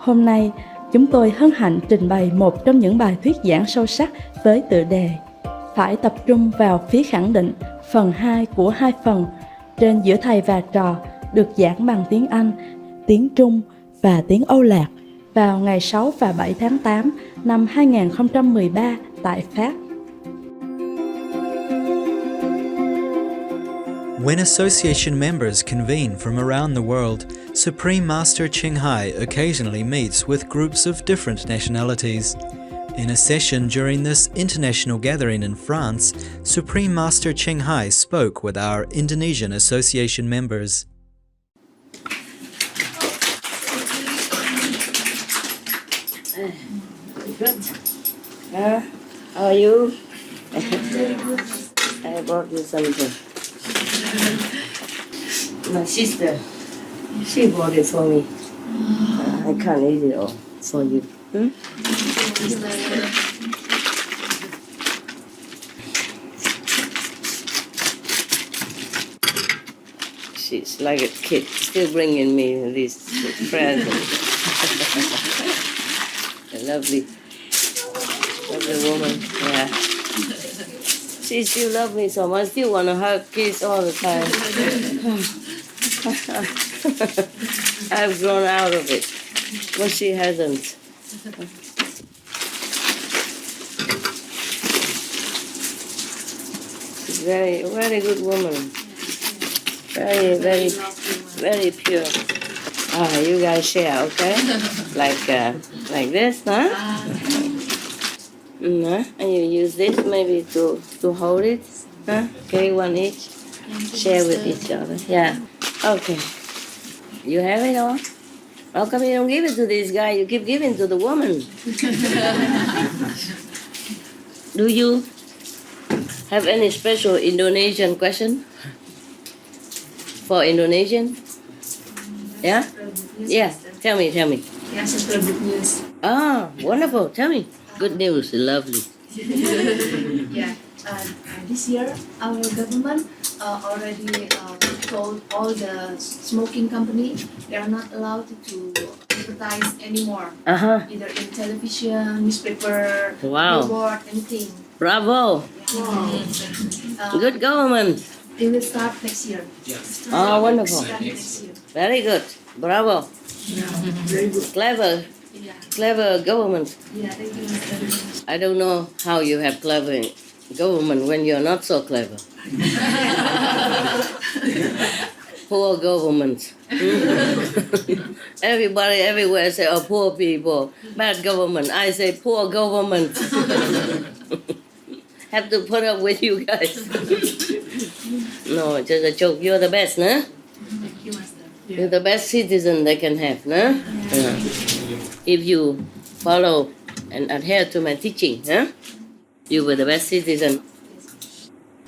Hôm nay, chúng tôi hân hạnh trình bày một trong những bài thuyết giảng sâu sắc với tựa đề Phải tập trung vào phía khẳng định, phần 2 của 2 phần, trên Giữa Thầy và Trò, được giảng bằng tiếng Anh, tiếng Trung và tiếng Âu Lạc vào ngày 6 và 7 tháng 8 năm 2013 tại Pháp. When association members convene from around the world, Supreme Master Thanh Hải occasionally meets with groups of different nationalities. In a session during this international gathering in France, Supreme Master Thanh Hải spoke with our Indonesian association members. Good. How are you? I brought you something. My sister, she bought it for me. I can't eat it all for you. She's like a kid, still bringing me these presents. A lovely woman, yeah. She still loves me so much, still want to hug, kiss all the time. I've grown out of it, but she hasn't. She's very good woman. Very pure. You guys share, okay? Like this, huh? And you use this maybe to hold it, huh? Okay, one each. Share with each other. Yeah. Okay. You have it all? How come you don't give it to this guy? You keep giving to the woman. Do you have any special Indonesian question for Indonesian? Yeah? Yeah. Tell me. Yes, sister, good news. Ah, wonderful. Tell me. Good news. Lovely. Yeah. This year, our government already told all the smoking company they are not allowed to advertise anymore. Either in television, newspaper, Wow. billboard, anything. Bravo. Good government. They will start next year. Oh, wonderful. Start next year. Very good. Bravo. Very good. Clever government. Yeah, thank you. I don't know how you have clever government when you're not so clever. Poor government. Everybody everywhere say, oh, poor people, bad government. I say, poor government. Have to put up with you guys. No, just a joke. You're the best, no? Thank you, Master. You're the best citizen they can have, no? Yeah. If you follow and adhere to my teaching, huh? You were the best citizen.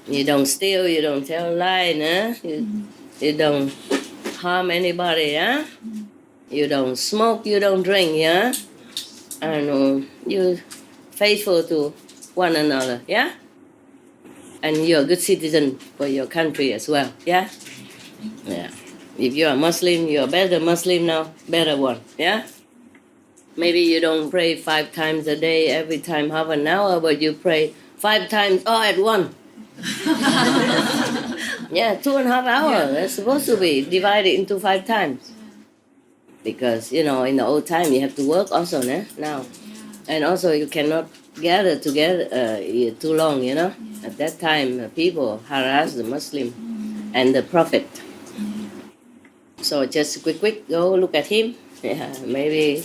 You don't steal, you don't tell lie, no? You don't harm anybody, huh? You don't smoke, you don't drink, yeah? And you're faithful to one another, yeah? And you're a good citizen for your country as well, yeah? Yeah. If you're a Muslim, you're a better Muslim now, better one, yeah? Maybe you don't pray 5 times a day, every time half an hour, but you pray 5 times all at once. Yeah, 2.5 hours. That's supposed to be divided into 5 times. Because, in the old time, you have to work also, now. And also, you cannot gather together too long, At that time, people harassed the Muslim and the Prophet. So just quick, go look at him. Yeah, maybe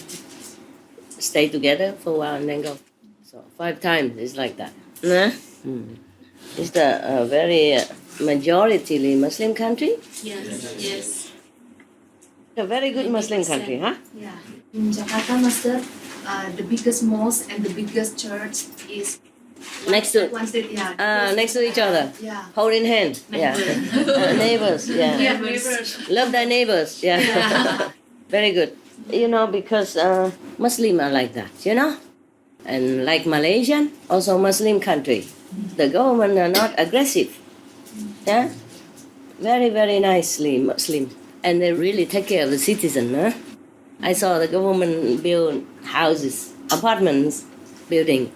stay together for a while and then go. So 5 times is like that. It's a very majority Muslim country. Yes. A very good Muslim country, huh? Yeah. In Jakarta, Master, the biggest mosque and the biggest church is Next to one state, yeah. next to each other. Yeah. Holding hand. Yeah. Neighbors. Yeah. Yeah, neighbors. Love thy neighbors. Yeah. Very good. Because Muslim are like that, And like Malaysian, also Muslim country. The government are not aggressive. Yeah. Very, very nicely Muslim. And they really take care of the citizen, huh? I saw the government build houses, apartments building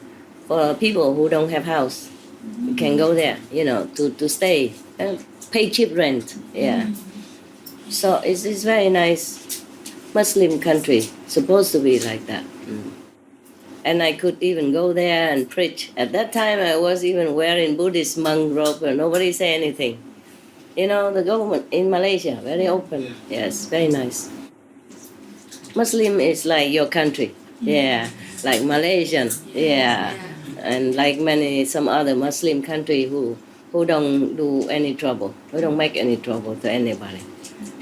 for people who don't have house. You can go there, to stay, pay cheap rent. Yeah. So it's very nice Muslim country, supposed to be like that. And I could even go there and preach. At that time, I was even wearing Buddhist monk robe, and nobody say anything. The government in Malaysia, very open. Yes, very nice. Muslim is like your country. Yeah, like Malaysian. Yeah, and like some other Muslim country who don't do any trouble, who don't make any trouble to anybody.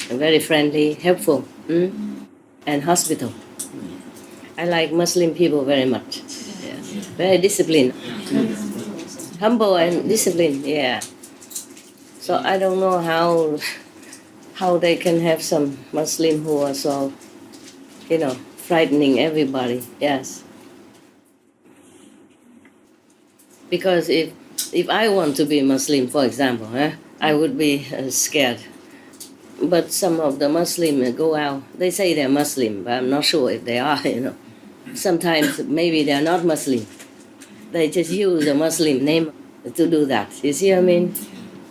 And very friendly, helpful, and hospital. I like Muslim people very much. Yeah. Very disciplined. Humble and disciplined, yeah. So I don't know how they can have some Muslim who are so, frightening everybody. Yes. Because if I want to be Muslim, for example, I would be scared. But some of the Muslims go out, they say they're Muslim, but I'm not sure if they are, Sometimes maybe they're not Muslim. They just use the Muslim name to do that. You see what I mean?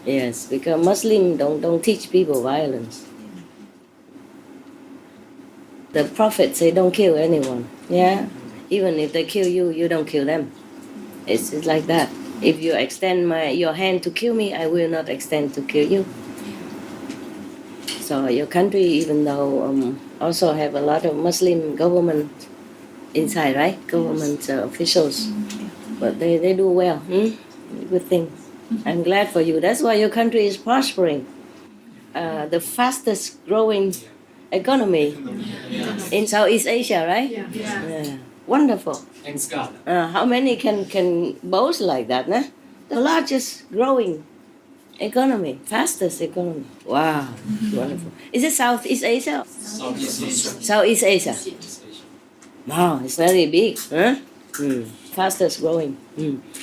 Yes, because Muslims don't teach people violence. The Prophet say don't kill anyone. Yeah? Even if they kill you, you don't kill them. It's like that. If you extend your hand to kill me, I will not extend to kill you. So your country, even though also have a lot of Muslim government inside, right? Government officials. But they do well. Good thing. I'm glad for you. That's why your country is prospering. The fastest growing economy in Southeast Asia, right? Yeah. Wonderful. Thanks God. How many can boast like that? Nah? The largest growing economy, fastest economy. Wow, wonderful. Is it Southeast Asia? Southeast Asia. Southeast Asia. Wow, it's very big, huh? Fastest growing.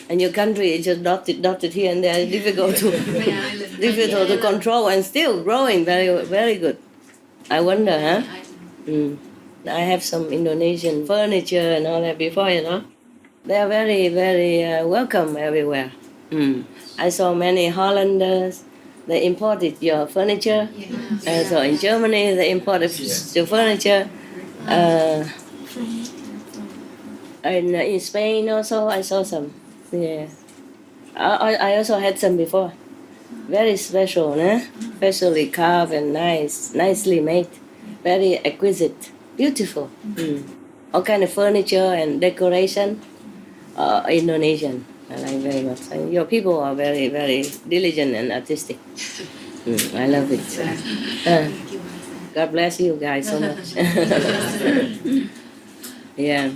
And your country is just dotted here and there. Difficult to control and still growing very, very good. I wonder, huh? I have some Indonesian furniture and all that before, They are very, very welcome everywhere. I saw many Hollanders. They imported your furniture. So in Germany, they imported your furniture. And in Spain also, I saw some. Yeah. I also had some before. Very special, specially carved and nicely made. Very exquisite, beautiful. All kind of furniture and decoration. Indonesian, I like very much. And your people are very, very diligent and artistic. I love it. God bless you guys so much. Yeah.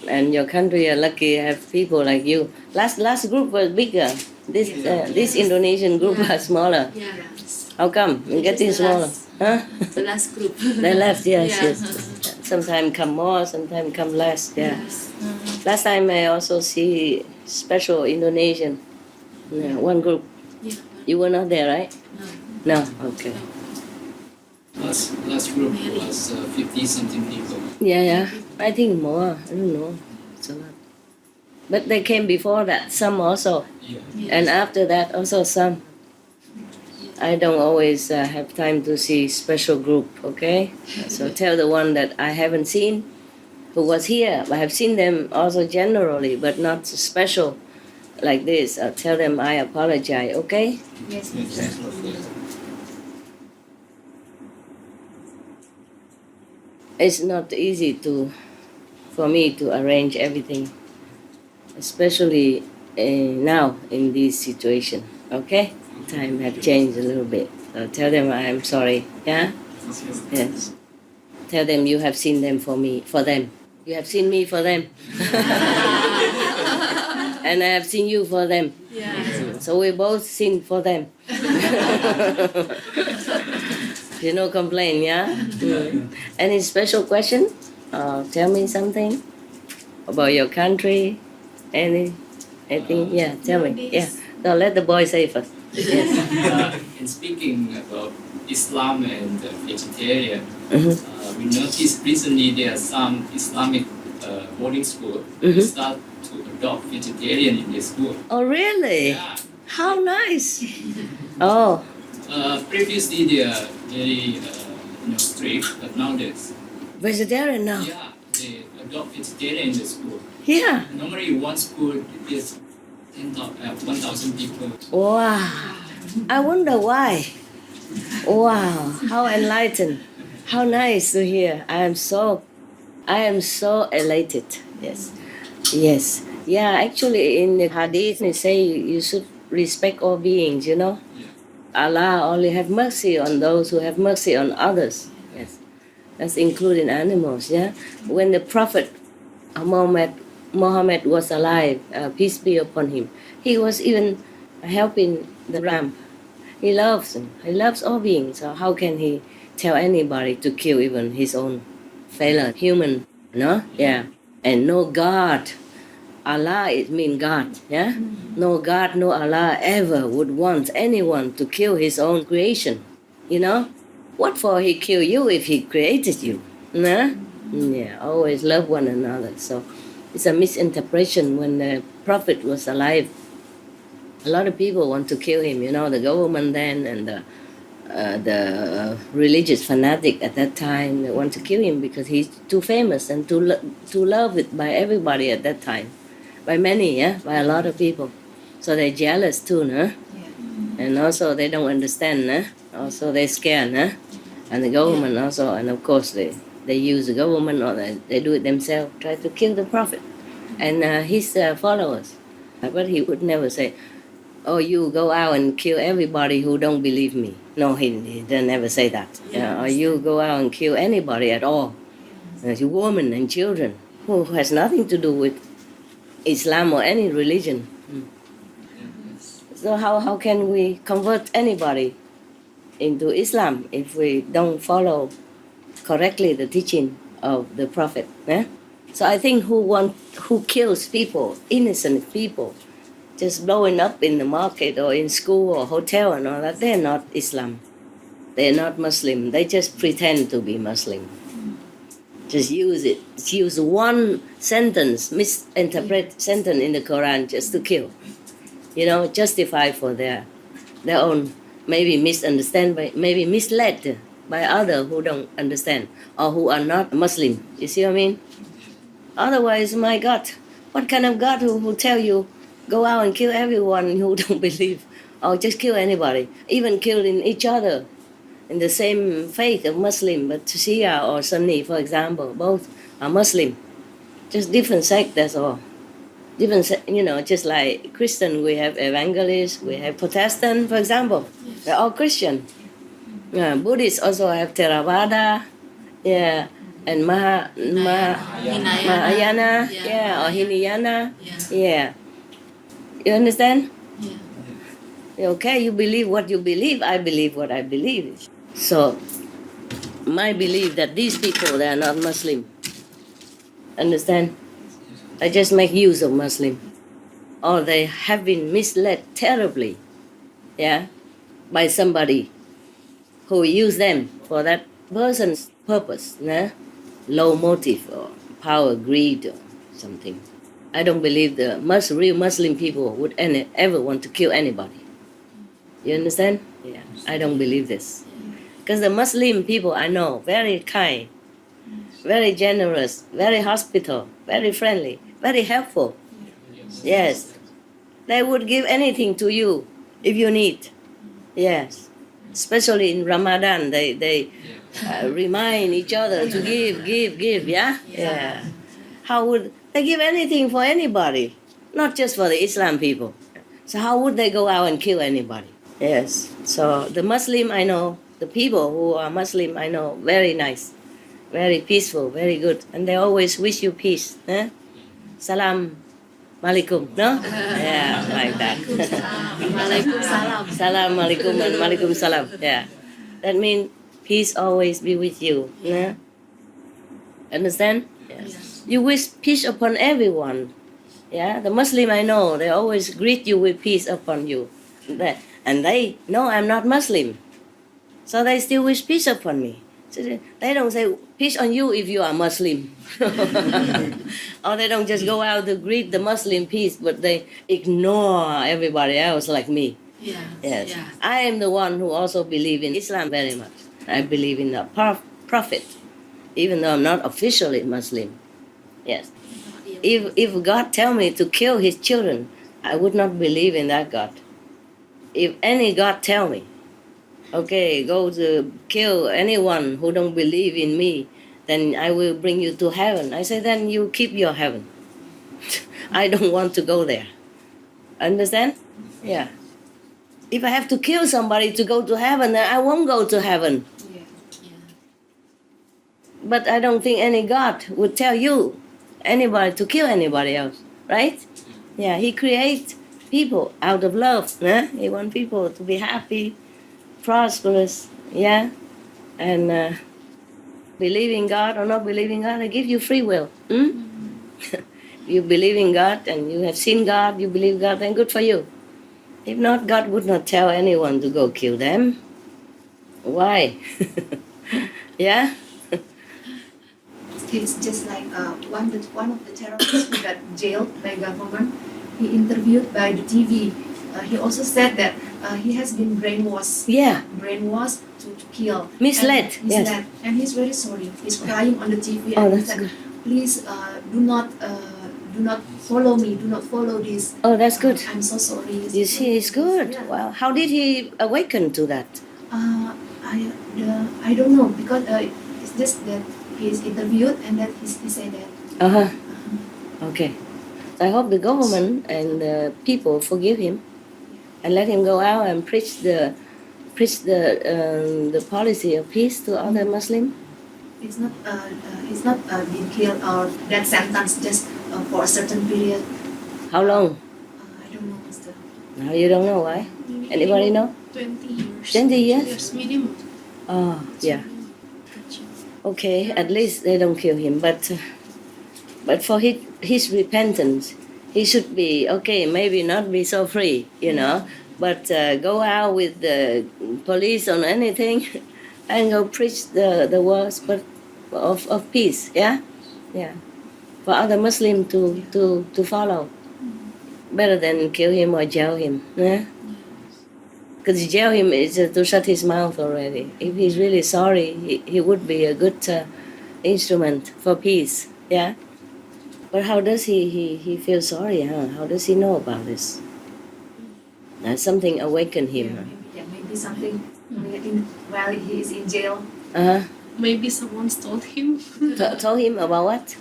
And your country are lucky to have people like you. Last group was bigger. This Indonesian group was smaller. How come? It's getting smaller. Huh? The last group. They left, yes. Sometimes come more, sometimes come less. Yeah. Last time I also see special Indonesian. One group. You were not there, right? No. Okay. Last group was 50-something people. Yeah. I think more. I don't know. It's a lot. But they came before that, some also. Yeah. And after that, also some. I don't always have time to see special group, okay? So tell the one that I haven't seen, who was here. I have seen them also generally, but not special like this. I'll tell them I apologize, okay? Yes. It's not easy for me to arrange everything, especially now in this situation, okay? Time have changed a little bit. So tell them I'm sorry, yeah? Yes. Tell them you have seen them for them. You have seen me for them. And I have seen you for them. So we both seen for them. You no complain, yeah? Any special question? Tell me something about your country. Anything? Yeah, tell me. Yeah. So let the boy say first. Yes. In speaking about Islam and vegetarian, We noticed recently there are some Islamic boarding school start to adopt vegetarian in their school. Oh, really? Yeah. How nice. Oh, Previously they are very strict, but nowadays, vegetarian now. yeah, they adopt vegetarian in the school. Yeah. Normally one school is 1,000 people. Wow. I wonder why. Wow. How enlightened. How nice to hear. I am so elated. Yes. Yes. Yeah, actually in the hadith they say you should respect all beings, you know. Allah only have mercy on those who have mercy on others. Yes. That's including animals, yeah. When the Prophet Muhammad was alive, peace be upon him, he was even helping the ram. He loves them. He loves all beings. So how can he tell anybody to kill even his own fellow human? No? Yeah. And no God. Allah, it means God. Yeah? No God, no Allah ever would want anyone to kill his own creation. You know? What for he kill you if he created you? No? Yeah, always love one another. So it's a misinterpretation when the Prophet was alive. A lot of people want to kill him, you know, the government then and the religious fanatic at that time. They want to kill him because he's too famous and too loved by everybody at that time. By many, yeah, by a lot of people. So they're jealous too, no? Yeah. And also they don't understand, no? Also they're scared, no? And the government also, and of course they use the government or they do it themselves, try to kill the Prophet and his followers. But he would never say, oh, you go out and kill everybody who don't believe me. No, he never say that. Or you go out and kill anybody at all. Women and children who has nothing to do with Islam or any religion. So how can we convert anybody into Islam if we don't follow correctly the teaching of the Prophet? Eh? So I think who kills people, innocent people, just blowing up in the market or in school or hotel and all that, they're not Islam. They're not Muslim. They just pretend to be Muslim. Just use it. Use one sentence, misinterpret sentence in the Quran just to kill. You know, justify for their own, maybe misunderstand, maybe misled by others who don't understand or who are not Muslim. You see what I mean? Otherwise, my God, what kind of God who tell you go out and kill everyone who don't believe or just kill anybody, even killing each other in the same faith of Muslim, but Shia or Sunni, for example, both are Muslim, just different sect, that's all. Different, you know, just like Christian, we have evangelists, we have Protestant, for example, they're all Christian. Buddhists also have Theravada, yeah, and Mahayana, yeah, or Hinayana, yeah. You understand? Yeah. Okay, you believe what you believe, I believe what I believe. So, my belief that these people, they are not Muslim. Understand? They just make use of Muslim. Or they have been misled terribly, yeah, by somebody who use them for that person's purpose, yeah? Low motive or power, greed or something. I don't believe the real Muslim people would ever want to kill anybody. You understand? Yeah, I don't believe this. Because the Muslim people I know, very kind, very generous, very hospitable, very friendly, very helpful. Yes. They would give anything to you if you need. Yes. Especially in Ramadan, they remind each other to give, yeah? Yeah. How would they give anything for anybody? Not just for the Islam people. So how would they go out and kill anybody? Yes. So the Muslim I know, the people who are Muslim I know, very nice, very peaceful, very good. And they always wish you peace. Eh? Salam alaikum, no? Yeah, like that. Walaikum salam. Salam alaikum and malaikum salam. Yeah. That means peace always be with you. Yeah? Understand? Yes. You wish peace upon everyone. Yeah, the Muslim I know, they always greet you with peace upon you. And they know I'm not Muslim. So they still wish peace upon me. So they don't say peace on you if you are Muslim. Or they don't just go out to greet the Muslim peace, but they ignore everybody else like me. Yes. Yes. Yes. I am the one who also believe in Islam very much. I believe in the Prophet, even though I'm not officially Muslim. Yes. If God tell me to kill his children, I would not believe in that God. If any God tell me, okay, go to kill anyone who don't believe in me, then I will bring you to heaven. I say, then you keep your heaven. I don't want to go there. Understand? Yeah. If I have to kill somebody to go to heaven, then I won't go to heaven. Yeah. But I don't think any God would tell you, anybody, to kill anybody else, right? Yeah, he creates people out of love. He wants people to be happy, prosperous, yeah? And believe in God or not believe in God, I give you free will. You believe in God and you have seen God, you believe God, then good for you. If not, God would not tell anyone to go kill them. Why? Yeah? It's just like one of the terrorists who got jailed by government. He interviewed by the TV. He also said that he has been brainwashed. Yeah. Brainwashed to kill. Misled, And, yes. And he's very sorry. He's crying on the TV Oh, and he that's said, good. "Please do not follow me. Do not follow this. Oh, that's good. I'm so sorry." You see, it's good. Yeah. Wow. How did he awaken to that? I don't know because it's just that he's interviewed and that he said that. Uh-huh. Okay. I hope the government and the people forgive him and let him go out and preach the policy of peace to other Muslims. It's not being killed or that sentence just for a certain period. How long? I don't know, Mr. Now you don't know why? Anybody know? 20 years. 20 years? Yes, minimum. Oh, yeah. Okay, at least they don't kill him, but for his repentance, he should be okay. Maybe not be so free, but go out with the police on anything, and go preach the words, but of peace. Yeah. For other Muslims to follow, better than kill him or jail him. Yeah. Because jail him is to shut his mouth already. If he's really sorry, he would be a good instrument for peace. Yeah. But how does he feel sorry? How does he know about this? Something awakened him. Maybe something while he is in jail. Maybe someone told him Told him about what?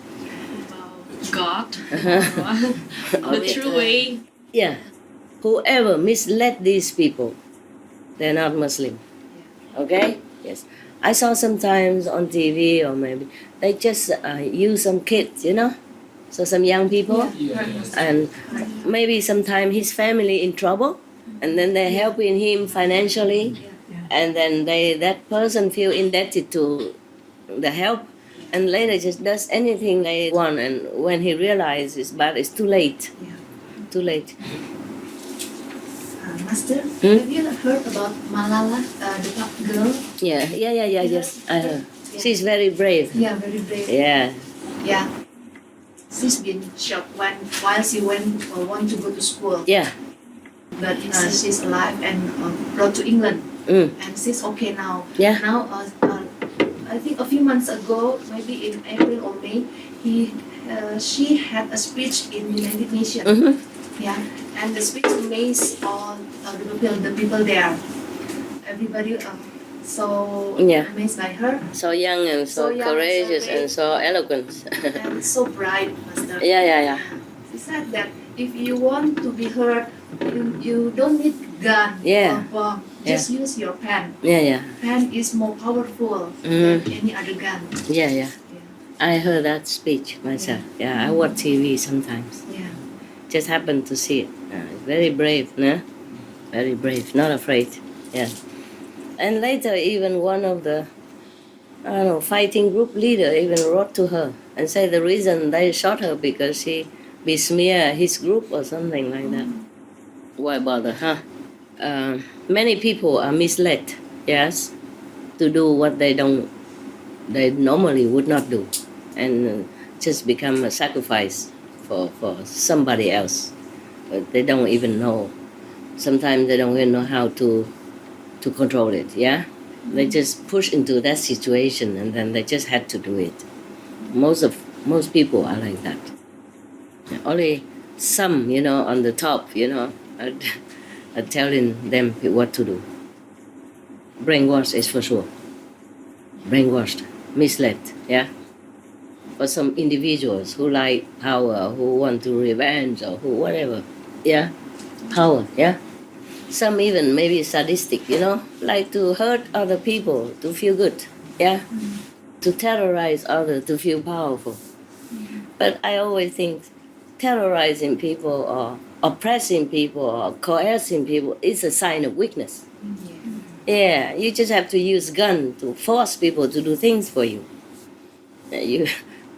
about God. The true way. Yeah. Whoever misled these people, they're not Muslim. Okay? Yes. I saw sometimes on TV or maybe they just use some kids, So some young people, and maybe sometimes his family in trouble, and then they're helping him financially, and then that person feel indebted to the help, and later just does anything they want, and when he realizes, but it's too late. Too late. Master, have you heard about Malala, the top girl? Yes, I heard. She's very brave. Yeah, very brave. Yeah. Yeah. She's been shot while she want to go to school. Yeah. But she's alive and brought to England. And she's okay now. Yeah. Now, I think a few months ago, maybe in April or May, she had a speech in the United Nations. Yeah, and the speech amazed all the people there. Everybody so amazed by her. So young and so courageous and so eloquent. And so bright, Master. Yeah. She said that if you want to be heard, you don't need gun or bomb. Just use your pen. Yeah. Pen is more powerful than any other gun. Yeah. I heard that speech myself. Yeah, I watch TV sometimes. Yeah. Just happened to see it. Very brave, no? Very brave, not afraid. Yeah. And later, even one of the, fighting group leader even wrote to her and said the reason they shot her because she besmeared his group or something like that. Why bother, Many people are misled, yes, to do what they don't they normally would not do, and just become a sacrifice for somebody else. But they don't even know. Sometimes they don't even know how to control it. Yeah, they just push into that situation, and then they just had to do it. Most people are like that. Only some, on the top, are telling them what to do. Brainwashed is for sure. Brainwashed, misled, yeah. For some individuals who like power, who want to revenge, or who whatever, yeah, power, yeah. Some even maybe sadistic, like to hurt other people to feel good, yeah, to terrorize others to feel powerful. But I always think terrorizing people or oppressing people or coercing people is a sign of weakness. Yeah, you just have to use gun to force people to do things for you. You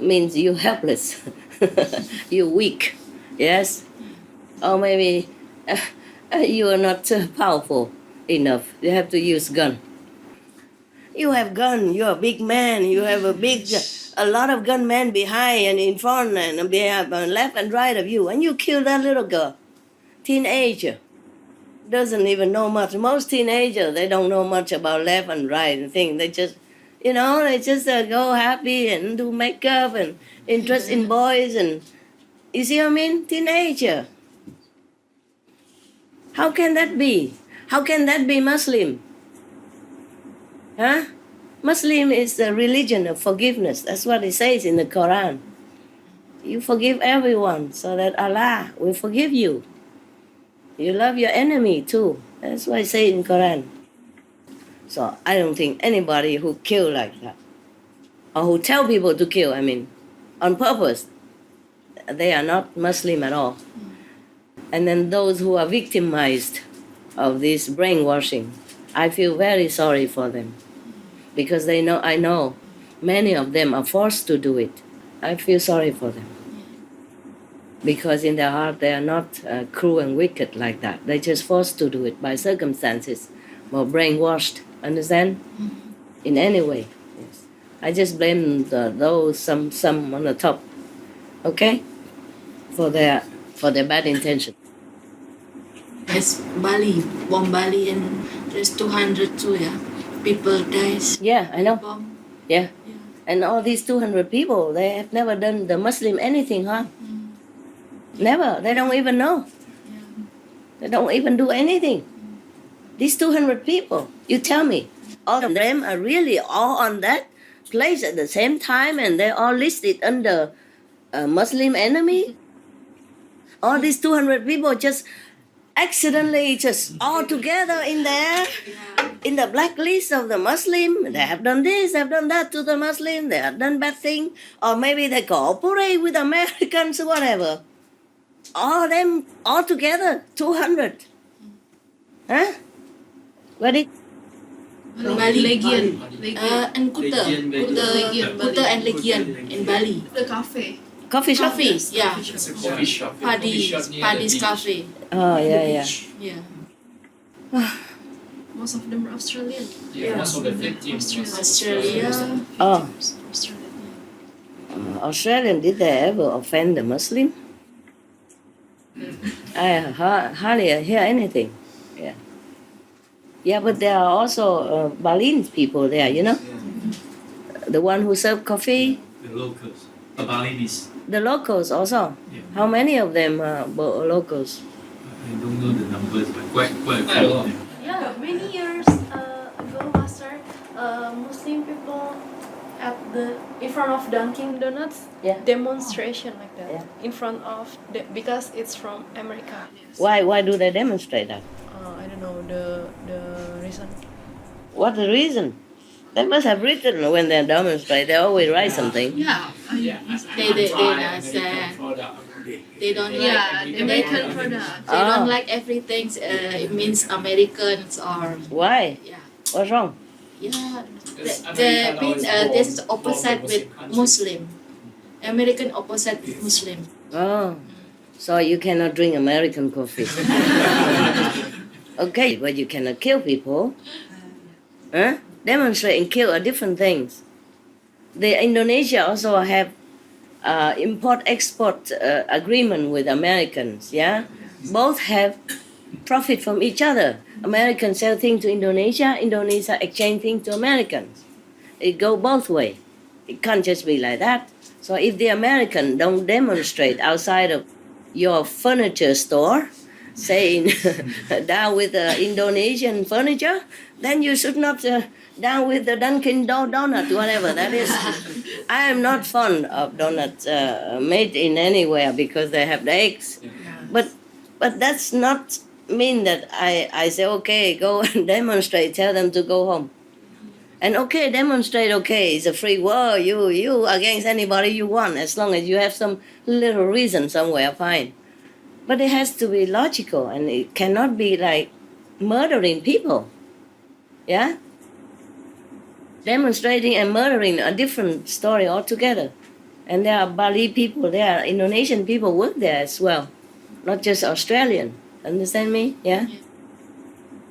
means you're helpless, you're weak, yes, or maybe you are not powerful enough. You have to use gun. You have gun. You're a big man. You have a lot of gunmen behind and in front and behind, left and right of you, and you kill that little girl, teenager. Doesn't even know much. Most teenagers, they don't know much about left and right and things. They just, go happy and do makeup and interest in boys and, you see what I mean? Teenager. How can that be? How can that be Muslim? Huh? Muslim is the religion of forgiveness. That's what it says in the Quran. You forgive everyone so that Allah will forgive you. You love your enemy too. That's what it says in Quran. So I don't think anybody who kill like that, or who tell people to kill, on purpose, they are not Muslim at all. And then those who are victimized of this brainwashing, I feel very sorry for them. Because I know many of them are forced to do it. I feel sorry for them. Because in their heart they are not cruel and wicked like that. They're just forced to do it by circumstances, or brainwashed, understand? In any way. Yes. I just blame those some on the top, okay? For their bad intention. Yes, Bali, bomb Bali, and there's 200 too, yeah. People dies. Yeah, I know. Bomb. Yeah. Yeah. And all these 200 people, they have never done the Muslim anything, huh? Never. They don't even know. They don't even do anything. These 200 people, you tell me, all of them are really all on that place at the same time and they're all listed under a Muslim enemy? All these 200 people just accidentally just all together in there, in the blacklist of the Muslim. They have done this, they have done that to the Muslim, they have done bad thing, or maybe they cooperate with Americans or whatever. All of them, all together, 200. Huh? What it? Bali. Legion. And Kuta and Legion in Bali. The cafe. Coffee shop? Coffees, yeah. It's a coffee shop. Paddy's cafe. Oh, yeah. Yeah. Most of them are Australian. Yeah, most of the victims. Australia. Oh, Australian. Australian, did they ever offend the Muslim? I hardly hear anything. Yeah. Yeah, but there are also Balinese people there, The one who serve coffee. The locals, the Balinese. The locals also. Yeah. How many of them are locals? I don't know the numbers, but quite a Quite a few lot. of them. Yeah, many years ago, Master, Muslim people in front of Dunkin' Donuts, Yeah. demonstration like that, Yeah. in front of because it's from America. Why do they demonstrate that? I don't know the reason. What's the reason? They must have written when they demonstrate. They always write something. Yeah. They don't Yeah, like American product. they don't like everything. It means Americans or Why? yeah. What's wrong? Yeah, Because the American is this is more opposite with country. Muslim. American opposite with Muslim. Oh, so you cannot drink American coffee. Okay, but you cannot kill people. Huh? Demonstrate and kill are different things. The Indonesia also have import-export agreement with Americans, yeah? Both have profit from each other. Americans sell things to Indonesia, Indonesia exchange things to Americans. It go both way. It can't just be like that. So if the American don't demonstrate outside of your furniture store, saying down with the Indonesian furniture, then you should not down with the Dunkin' Donut, whatever that is. I am not fond of donuts made in anywhere because they have the eggs. But that's not mean that I say, okay, go and demonstrate, tell them to go home. And okay, demonstrate, okay, it's a free world, you against anybody you want, as long as you have some little reason somewhere, fine. But it has to be logical, and it cannot be like murdering people. Yeah? Demonstrating and murdering are different story altogether. And there are Bali people, there are Indonesian people work there as well, not just Australian. Understand me? Yeah?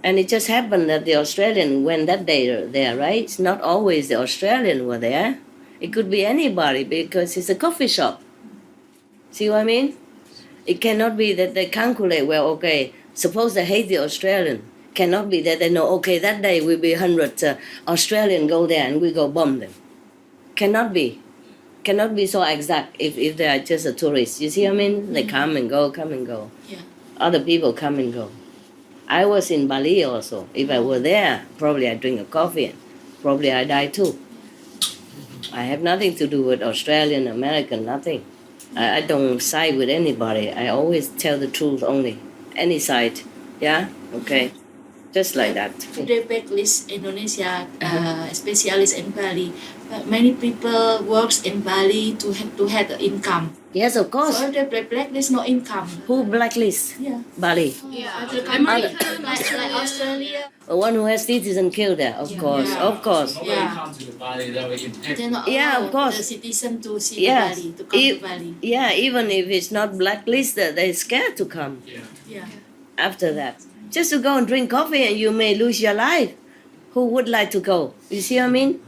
And it just happened that the Australian went that day there, right? It's not always the Australian were there. It could be anybody because it's a coffee shop. See what I mean? It cannot be that they calculate, well, okay, suppose they hate the Australian. Cannot be that they know, okay, that day will be 100 Australian go there and we go bomb them. Cannot be. Cannot be so exact if they are just a tourist. You see what I mean? They come and go, come and go. Yeah. Other people come and go. I was in Bali also. If I were there, probably I'd drink a coffee and probably I'd die too. I have nothing to do with Australian, American, nothing. I don't side with anybody. I always tell the truth only. Any side. Yeah? Okay. Just like that. They blacklist Indonesia, especially in Bali. But many people works in Bali to have the income. Yes, of course. So they blacklist no income. Who blacklist? Yeah. Bali? Yeah. Other countries American, like Australia. The one who has citizen killed there, of course, Yeah. of course. Nobody come to the Bali, that will impact. They not Yeah, allow of course. the citizen to see Yes. Bali, to come to Bali. Yeah, even if it's not blacklisted, they're scared to come Yeah. Yeah. after that. Just to go and drink coffee and you may lose your life. Who would like to go? You see what I mean?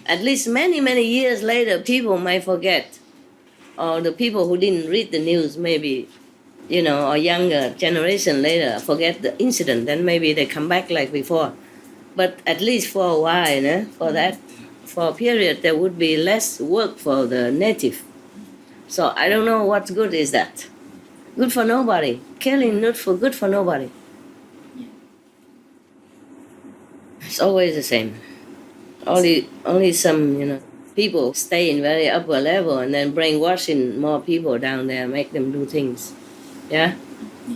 At least many, many years later, people might forget. Or the people who didn't read the news maybe, or younger generation later forget the incident. Then maybe they come back like before. But at least for a while, for a period, there would be less work for the native. So I don't know what good is that. Good for nobody. Killing not for good for nobody. It's always the same. Only some, people stay in very upper level and then brainwashing more people down there, make them do things. Yeah?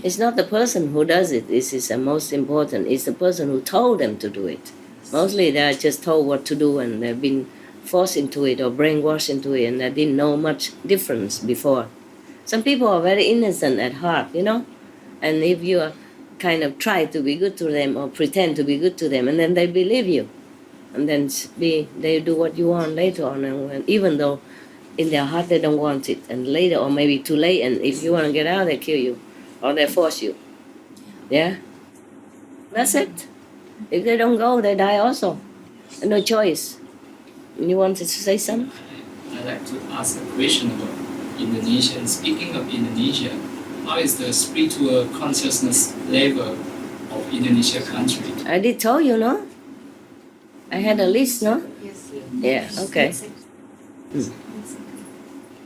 It's not the person who does it. This is the most important. It's the person who told them to do it. Mostly they are just told what to do and they've been forced into it or brainwashed into it and they didn't know much difference before. Some people are very innocent at heart, And if you are kind of try to be good to them or pretend to be good to them and then they believe you. And then they do what you want later on, and even though in their heart they don't want it, and later or maybe too late, and if you want to get out, they kill you or they force you. Yeah, that's it. If they don't go, they die also. No choice. You wanted to say something? I'd like to ask a question about Indonesia. And speaking of Indonesia, how is the spiritual consciousness level of Indonesia country? I did tell you, no? I had a list, no? Yes. Yeah, okay.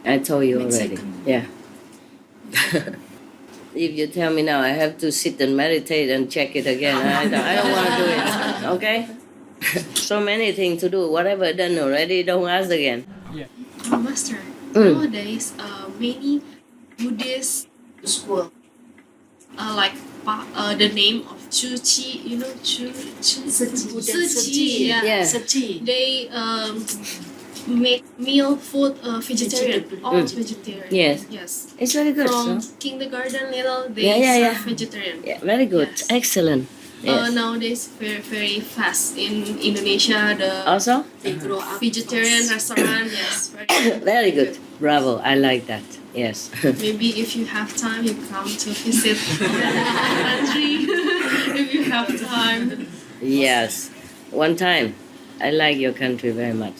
I told you already. Yeah. If you tell me now, I have to sit and meditate and check it again. I don't want to do it. Okay? So many things to do. Whatever done already, don't ask again. Master, nowadays, many Buddhist School. like the name of Chuchi, Suchi, Yeah. Suchi. they make meal food vegetarian, all vegetarian. Yes. Yes. It's very good. From So. kindergarten little, they Yeah. serve vegetarian. Yeah, very good. Yes. Excellent. Yes. Nowadays, very very fast in Indonesia. The Also? They grow up. vegetarian restaurant, yes, very, Very good. Bravo. I like that. Yes. Maybe if you have time, you come to visit our country. If you have time. Yes. One time. I like your country very much.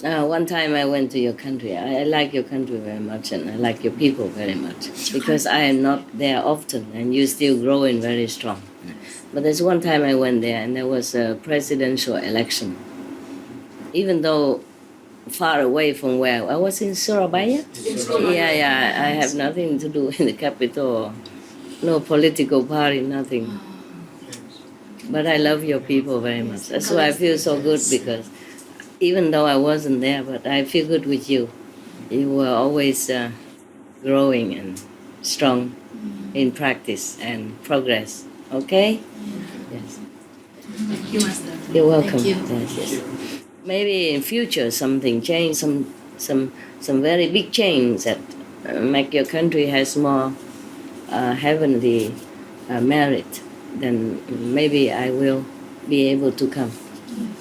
One time I went to your country. I like your country very much, and I like your people very much, because I am not there often, and you still growing very strong. But there's one time I went there, and there was a presidential election. Even though far away from where I was in Surabaya. Yeah. I have nothing to do in the capital. No political party, nothing. But I love your people very much. That's why I feel so good, because even though I wasn't there, but I feel good with you. You were always growing and strong in practice and progress. Okay? Yes. Thank you, Master. You're welcome. Thank you. Yes. Maybe in future something change, some very big change that make your country has more heavenly merit. Then maybe I will be able to come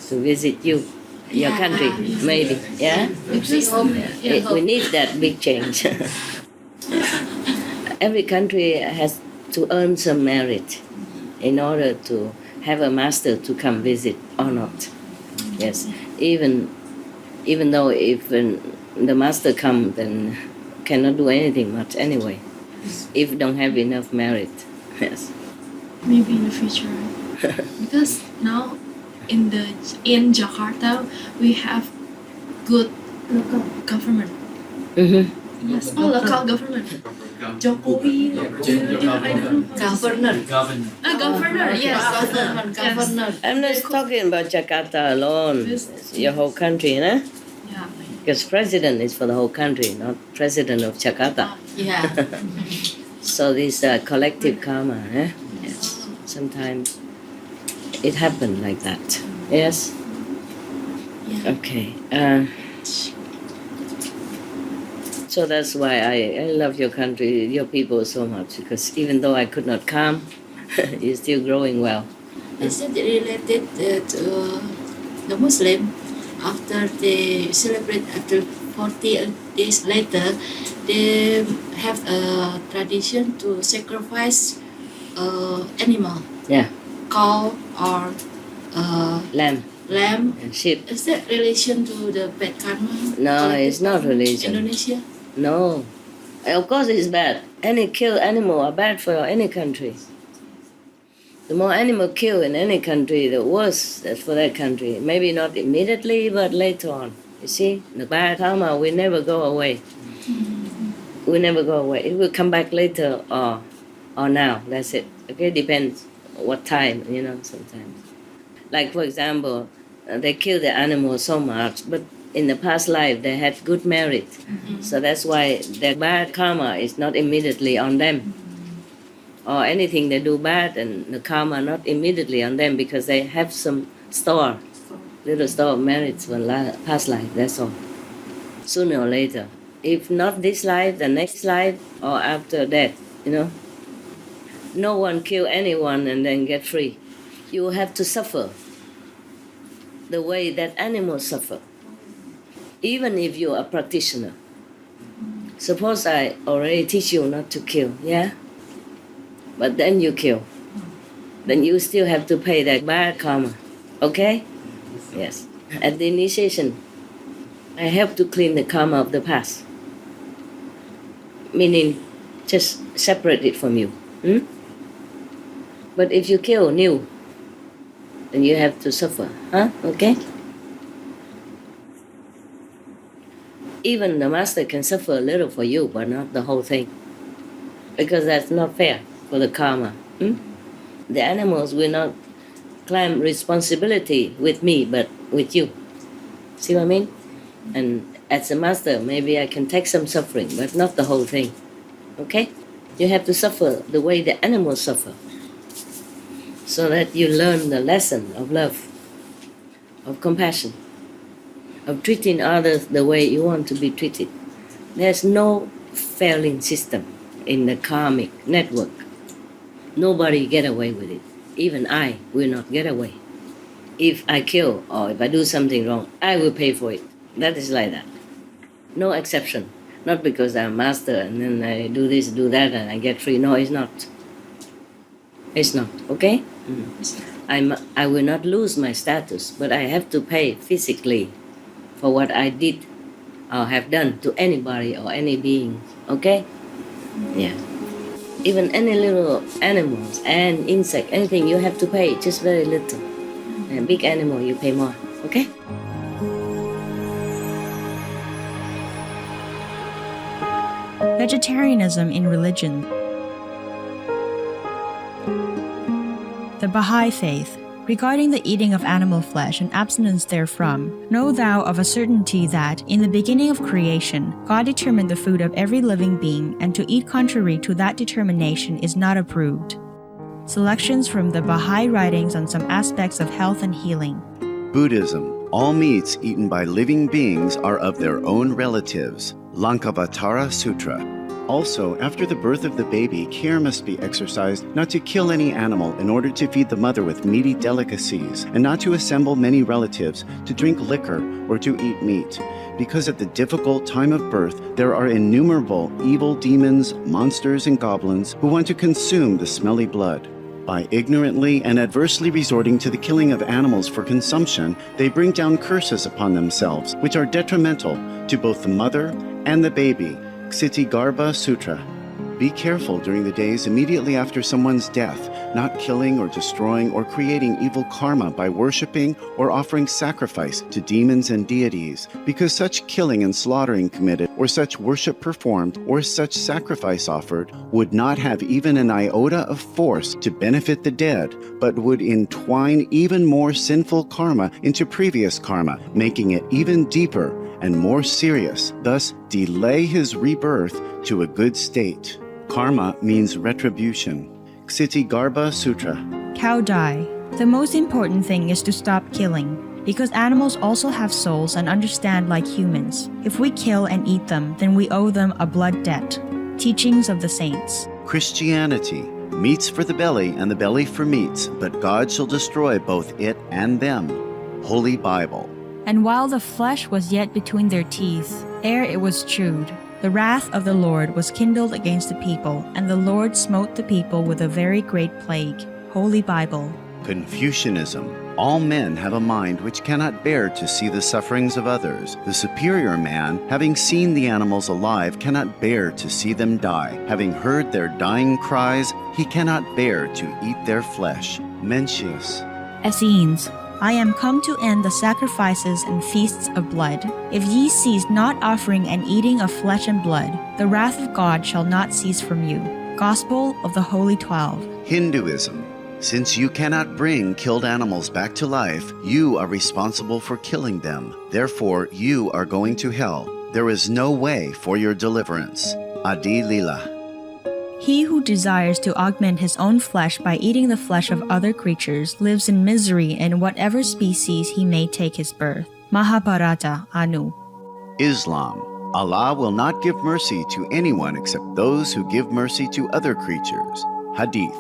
to visit you, your country. Maybe, yeah. We need that big change. Every country has to earn some merit in order to have a master to come visit or not. Yes, even though if the master come, then cannot do anything much anyway, if don't have enough merit. Yes. Maybe in the future, right? Because now in Jakarta we have good local government. Mm-hmm. Yes, local government. Jokowi, I don't know. Governor. Governor, yes. Governor. I'm not talking about Jakarta alone. It's your whole country, né? Yeah. Because president is for the whole country, not president of Jakarta. Yeah. So this collective karma, eh? Yes. Sometimes it happened like that. Yes. Yeah. Okay. So that's why I love your country, your people so much, because even though I could not come, you're still growing well. Is it related to the Muslim? After they celebrate, after 40 days later, they have a tradition to sacrifice animal, Yeah. cow or Lamb lamb. and sheep. Is that relation to the bad karma? No, it's not Collective karma? religion. Indonesia? No. Of course it's bad. Any kill animal are bad for any country. The more animal kill in any country, the worse that's for that country. Maybe not immediately, but later on. You see, the bad karma will never go away. Will never go away. It will come back later or now. That's it. Okay, depends what time, sometimes. Like for example, they kill the animal so much, but in the past life they had good merit. So that's why their bad karma is not immediately on them. Or anything they do bad, and the karma not immediately on them, because they have some little store of merits from past life, that's all. Sooner or later. If not this life, the next life, or after death, No one kill anyone and then get free. You have to suffer the way that animals suffer. Even if you are a practitioner. Suppose I already teach you not to kill, yeah? But then you kill. Then you still have to pay that bad karma. Okay? Yes. At the initiation, I help to clean the karma of the past. Meaning, just separate it from you. But if you kill new, then you have to suffer. Huh? Okay? Even the master can suffer a little for you, but not the whole thing. Because that's not fair for the karma. The animals will not claim responsibility with me, but with you. See what I mean? And as a master, maybe I can take some suffering, but not the whole thing. Okay? You have to suffer the way the animals suffer, so that you learn the lesson of love, of compassion, of treating others the way you want to be treated. There's no failing system in the karmic network. Nobody get away with it. Even I will not get away. If I kill or if I do something wrong, I will pay for it. That is like that. No exception. Not because I'm master and then I do this, do that, and I get free. No, it's not. It's not. Okay? I will not lose my status, but I have to pay physically for what I did or have done to anybody or any being. Okay? Yeah. Even any little animals and insect, anything you have to pay just very little. And big animal you pay more. Okay? Vegetarianism in religion. The Baha'i Faith. Regarding the eating of animal flesh and abstinence therefrom, know thou of a certainty that, in the beginning of creation, God determined the food of every living being, and to eat contrary to that determination is not approved. Selections from the Baha'i writings on some aspects of health and healing. Buddhism. All meats eaten by living beings are of their own relatives. Lankavatara Sutra. Also, after the birth of the baby, care must be exercised not to kill any animal in order to feed the mother with meaty delicacies, and not to assemble many relatives to drink liquor or to eat meat. Because at the difficult time of birth, there are innumerable evil demons, monsters, and goblins who want to consume the smelly blood. By ignorantly and adversely resorting to the killing of animals for consumption, they bring down curses upon themselves, which are detrimental to both the mother and the baby. Ksitigarbha Sutra. Be careful during the days immediately after someone's death, not killing or destroying or creating evil karma by worshipping or offering sacrifice to demons and deities, because such killing and slaughtering committed, or such worship performed, or such sacrifice offered, would not have even an iota of force to benefit the dead, but would entwine even more sinful karma into previous karma, making it even deeper and more serious, thus delay his rebirth to a good state. Karma means retribution. Ksitigarbha Sutra. Cow die. The most important thing is to stop killing, because animals also have souls and understand like humans. If we kill and eat them, then we owe them a blood debt. Teachings of the Saints. Christianity. Meats for the belly and the belly for meats, but God shall destroy both it and them. Holy Bible. And while the flesh was yet between their teeth, ere it was chewed, the wrath of the Lord was kindled against the people, and the Lord smote the people with a very great plague. Holy Bible. Confucianism. All men have a mind which cannot bear to see the sufferings of others. The superior man, having seen the animals alive, cannot bear to see them die. Having heard their dying cries, he cannot bear to eat their flesh. Mencius. Essenes. I am come to end the sacrifices and feasts of blood. If ye cease not offering and eating of flesh and blood, the wrath of God shall not cease from you. Gospel of the Holy 12. Hinduism. Since you cannot bring killed animals back to life, you are responsible for killing them. Therefore, you are going to hell. There is no way for your deliverance. Adi Lila. He who desires to augment his own flesh by eating the flesh of other creatures lives in misery in whatever species he may take his birth. Mahabharata, Anu. Islam. Allah will not give mercy to anyone except those who give mercy to other creatures. Hadith.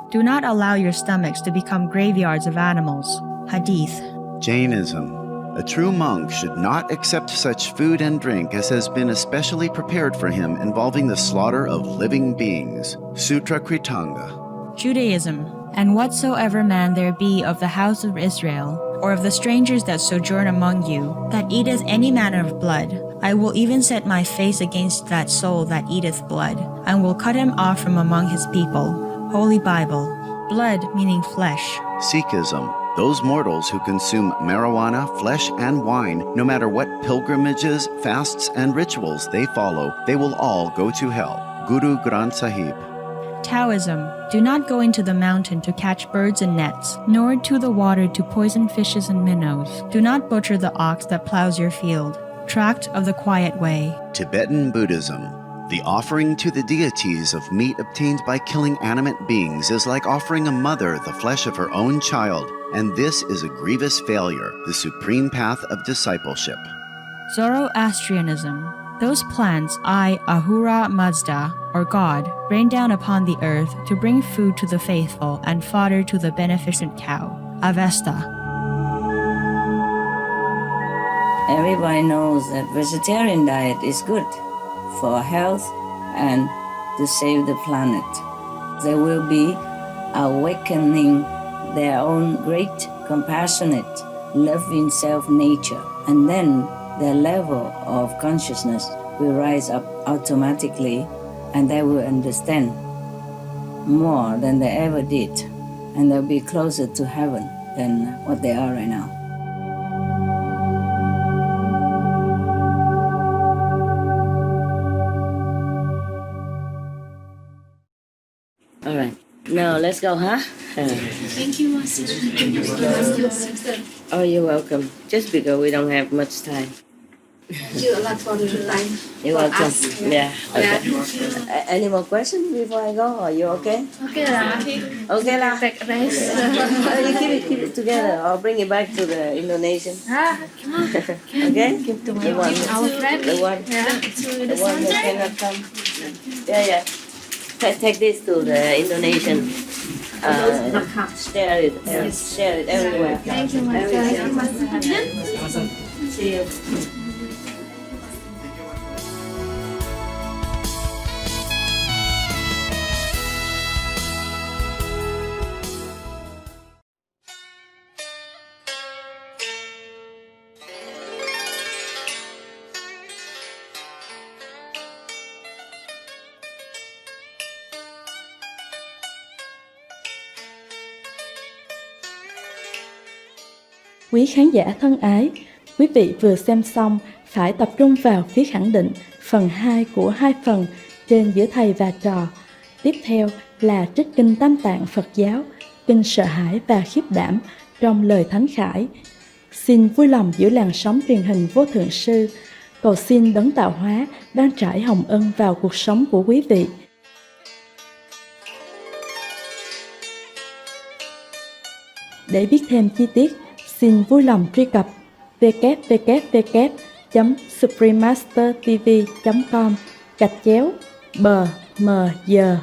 Do not allow your stomachs to become graveyards of animals. Hadith. Jainism. A true monk should not accept such food and drink as has been especially prepared for him involving the slaughter of living beings. Sutra Kritanga. Judaism. And whatsoever man there be of the house of Israel, or of the strangers that sojourn among you, that eateth any manner of blood, I will even set my face against that soul that eateth blood, and will cut him off from among his people. Holy Bible. Blood meaning flesh. Sikhism. Those mortals who consume marijuana, flesh, and wine, no matter what pilgrimages, fasts, and rituals they follow, they will all go to hell. Guru Granth Sahib. Taoism. Do not go into the mountain to catch birds and nets, nor to the water to poison fishes and minnows. Do not butcher the ox that plows your field. Tract of the Quiet Way. Tibetan Buddhism. The offering to the deities of meat obtained by killing animate beings is like offering a mother the flesh of her own child, and this is a grievous failure, the supreme path of discipleship. Zoroastrianism. Those plants I, Ahura Mazda, or God, rain down upon the earth to bring food to the faithful and fodder to the beneficent cow. Avesta. Everybody knows that vegetarian diet is good for health and to save the planet. They will be awakening their own great, compassionate, loving self-nature. And then their level of consciousness will rise up automatically, and they will understand more than they ever did, and they'll be closer to heaven than what they are right now. All right, now let's go, huh? Thank you, Master. Oh, you're welcome. Just because we don't have much time. Thank you a lot for the time. You're welcome. Yeah. Okay. Yeah. Any more questions before I go? Are you okay? Okay lah. Okay lah. Take rest. You keep it together. I'll bring it back to the Indonesian. Come on. Okay? Give to The one, our friend. the one, To the one who cannot come. Yeah. Take this to the Indonesian. Share it. Share it everywhere. Thank you, Master. See you. Quý khán giả thân ái, quý vị vừa xem xong Phải tập trung vào phía khẳng định phần 2 của 2 phần trên giữa thầy và trò. Tiếp theo là trích kinh Tam Tạng Phật giáo, kinh sợ hãi và khiếp đảm trong lời Thánh Khải. Xin vui lòng giữ làn sóng truyền hình Vô Thượng Sư, cầu xin Đấng Tạo Hóa ban trải hồng ân vào cuộc sống của quý vị. Để biết thêm chi tiết, xin vui lòng truy cập www.suprememastertv.com /bmg